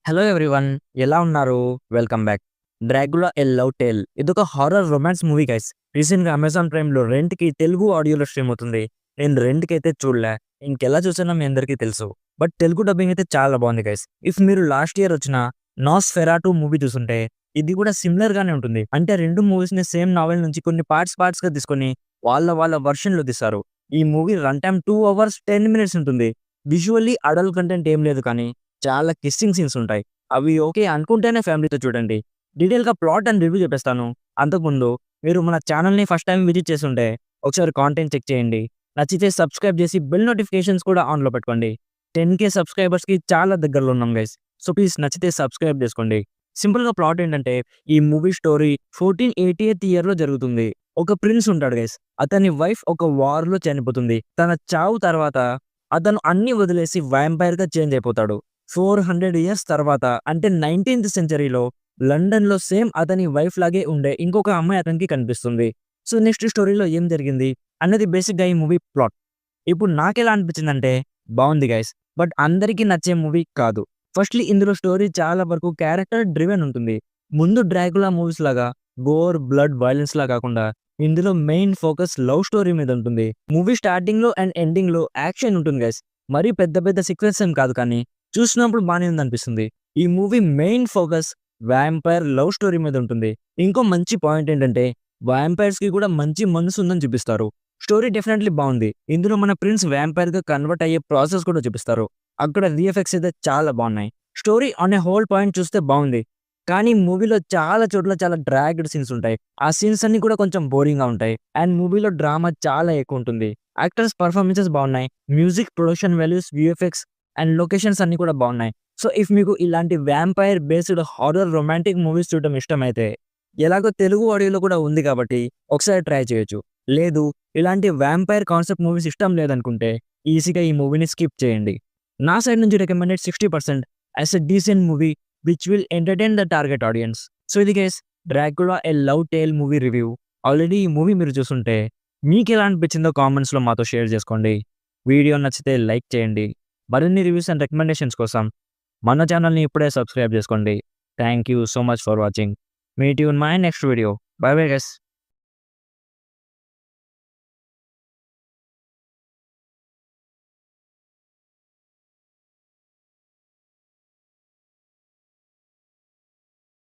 Hello everyone, ఎలా ఉన్నారు? Welcome back. 'Dracula a love tale' ఇదొక హారర్ రొమాన్స్ మూవీ గైస్. రీసెంట్‌గా అమెజాన్ ప్రైమ్‌లో రెంట్‌కి తెలుగు ఆడియోలో స్ట్రీమ్ అవుతుంది. నేను రెంట్‌కైతే చూడలే. ఇంకెలా చూసానో మీ అందరికీ తెలుసు. బట్ తెలుగు డబ్బింగ్ అయితే చాలా బాగుంది గైస్. ఇఫ్ మీరు లాస్ట్ ఇయర్ వచ్చిన 'నాస్‌ఫెరాటు' మూవీ చూసుంటే ఇది కూడా సిమిలర్ గానే ఉంటుంది. అంటే 2 మూవీస్‌ని సేమ్ నావెల్ నుంచి కొన్ని పార్ట్స్‌గా తీసుకొని వాళ్ళ వెర్షన్‌లో తీశారు. ఈ movie run time 2 hours 10 minutes ఉంటుంది. విజువల్లీ అడల్ట్ కంటెంట్ ఏం లేదు కానీ చాలా కిస్సింగ్ సీన్స్ ఉంటాయి. అవి ఓకే అనుకుంటేనే ఫ్యామిలీతో చూడండి. డీటెయిల్‌గా ప్లాట్ అండ్ రివ్యూ చెప్పేస్తాను. అంతకుముందు మీరు మన ఛానెల్‌ని ఫస్ట్ టైమ్ విజిట్ చేసుంటే ఒకసారి కాంటెంట్ చెక్ చేయండి. నచ్చితే సబ్స్క్రైబ్ చేసి బెల్ నోటిఫికేషన్స్ కూడా ఆన్‌లో పెట్టుకోండి. 10,000 సబ్స్క్రైబర్స్‌కి చాలా దగ్గరలో ఉన్నాం గైస్. సో ప్లీజ్ నచ్చితే సబ్స్క్రైబ్ చేసుకోండి. సింపుల్‌గా ప్లాట్ ఏంటంటే ఈ మూవీ స్టోరీ 1488 ఇయర్‌లో జరుగుతుంది. ఒక ప్రిన్స్ ఉంటాడు గైస్. అతని వైఫ్ ఒక వార్‌లో చనిపోతుంది. తన చావు తర్వాత అతను అన్నీ వదిలేసి వాంపైర్‌గా చేంజ్ అయిపోతాడు. 400 ఇయర్స్ తర్వాత అంటే 19థ్ సెంచరీలో లండన్‌లో సేమ్ అతని వైఫ్ లాగే ఉండే ఇంకొక అమ్మాయి అతనికి కనిపిస్తుంది. సో నెక్స్ట్ స్టోరీలో ఏం జరిగింది అన్నది బేసిక్‌గా ఈ మూవీ ప్లాట్. ఇప్పుడు నాకెలా అనిపించిందంటే బావుంది గైస్. బట్ అందరికీ నచ్చే మూవీ కాదు. ఫస్ట్‌లీ ఇందులో స్టోరీ చాలా వరకు క్యారెక్టర్ డ్రివెన్ ఉంటుంది. ముందు 'డ్రాకులా' మూవీస్ లాగా గోర్, బ్లడ్, వయలెన్స్‌లా కాకుండా ఇందులో మెయిన్ ఫోకస్ లవ్ స్టోరీ మీద ఉంటుంది. మూవీ స్టార్టింగ్‌లో అండ్ ఎండింగ్‌లో యాక్షన్ ఉంటుంది గైస్. మరీ పెద్ద పెద్ద సీక్వెన్స్ ఏం కాదు కానీ చూసినప్పుడు బానే ఉందనిపిస్తుంది. ఈ movie main focus vampire love story మీద ఉంటుంది. ఇంకో మంచి పాయింట్ ఏంటంటే వాంపైర్స్‌కి కూడా మంచి మనసు ఉందని చూపిస్తారు. స్టోరీ డెఫినెట్‌లీ బావుంది. ఇందులో మన ప్రిన్స్ వాంపైర్‌గా కన్వర్ట్ అయ్యే ప్రాసెస్ కూడా చూపిస్తారు. అక్కడ వీఎఫ్ఎక్స్ అయితే చాలా బావున్నాయి. Story on a whole point చూస్తే బావుంది. కానీ మూవీలో చాలా చోట్ల చాలా డ్రాగ్డ్ సీన్స్ ఉంటాయి. ఆ సీన్స్ అన్నీ కూడా కొంచెం బోరింగ్‌గా ఉంటాయి. అండ్ మూవీలో డ్రామా చాలా ఎక్కువ ఉంటుంది. యాక్టర్స్ పెర్ఫార్మెన్సెస్ బావున్నాయి. Music, production values, VFX and locations అన్నీ కూడా బావున్నాయి. సో ఇఫ్ మీకు ఇలాంటి vampire based horror romantic movies చూడడం ఇష్టమైతే ఎలాగో తెలుగు ఆడియోలో కూడా ఉంది కాబట్టి ఒకసారి ట్రై చేయొచ్చు. లేదు ఇలాంటి వాంపైర్ కాన్సెప్ట్ మూవీస్ ఇష్టం లేదనుకుంటే ఈజీగా ఈ మూవీని స్కిప్ చేయండి. నా సైడ్ నుంచి recommended 60% as a decent movie which will entertain the target audience. So ఇది guys 'Dracula a love tale' movie review. Already ఈ మూవీ మీరు చూసుంటే మీకెలా అనిపించిందో కామెంట్స్‌లో మాతో షేర్ చేసుకోండి. వీడియో నచ్చితే లైక్ చేయండి. మరిన్ని రివ్యూస్ అండ్ రికమెండేషన్స్ కోసం మన ఛానల్‌ని ఇప్పుడే సబ్స్క్రైబ్ చేసుకోండి. Thank you so much for watching. Meet you in my next video. By bye guys.